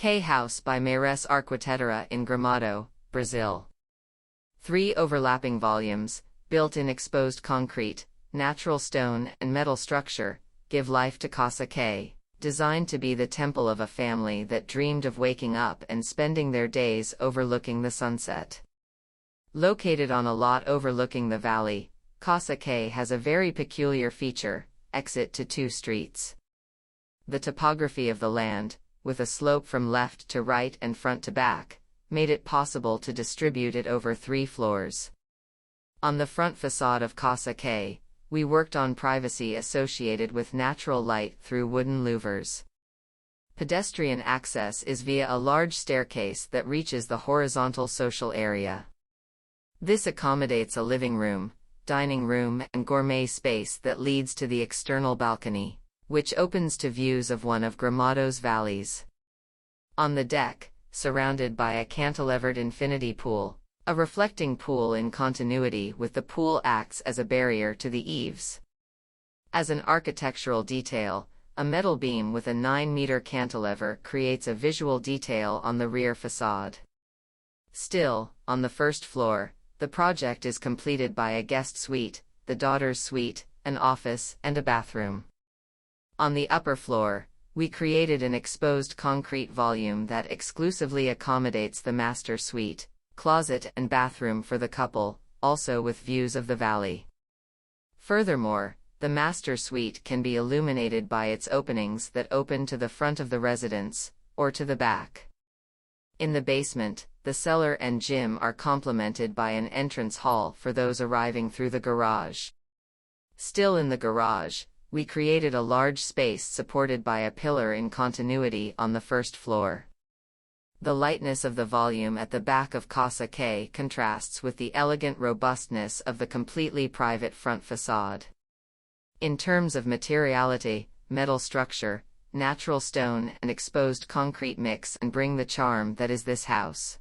K House by Mayresse Arquitetura in Gramado, Brazil. 3 overlapping volumes, built in exposed concrete, natural stone and metal structure, give life to Casa K, designed to be the temple of a family that dreamed of waking up and spending their days overlooking the sunset. Located on a lot overlooking the valley, Casa K has a very peculiar feature: exit to 2 streets. The topography of the land, with a slope from left to right and front to back, made it possible to distribute it over 3 floors. On the front facade of Casa K, we worked on privacy associated with natural light through wooden louvers. Pedestrian access is via a large staircase that reaches the horizontal social area. This accommodates a living room, dining room and gourmet space that leads to the external balcony, which opens to views of one of Gramado's valleys. On the deck, surrounded by a cantilevered infinity pool, a reflecting pool in continuity with the pool acts as a barrier to the eaves. As an architectural detail, a metal beam with a 9-meter cantilever creates a visual detail on the rear facade. Still, on the first floor, the project is completed by a guest suite, the daughter's suite, an office, and a bathroom. On the upper floor, we created an exposed concrete volume that exclusively accommodates the master suite, closet and bathroom for the couple, also with views of the valley. Furthermore, the master suite can be illuminated by its openings that open to the front of the residence, or to the back. In the basement, the cellar and gym are complemented by an entrance hall for those arriving through the garage. Still in the garage, we created a large space supported by a pillar in continuity on the first floor. The lightness of the volume at the back of Casa K contrasts with the elegant robustness of the completely private front facade. In terms of materiality, metal structure, natural stone and exposed concrete mix and bring the charm that is this house.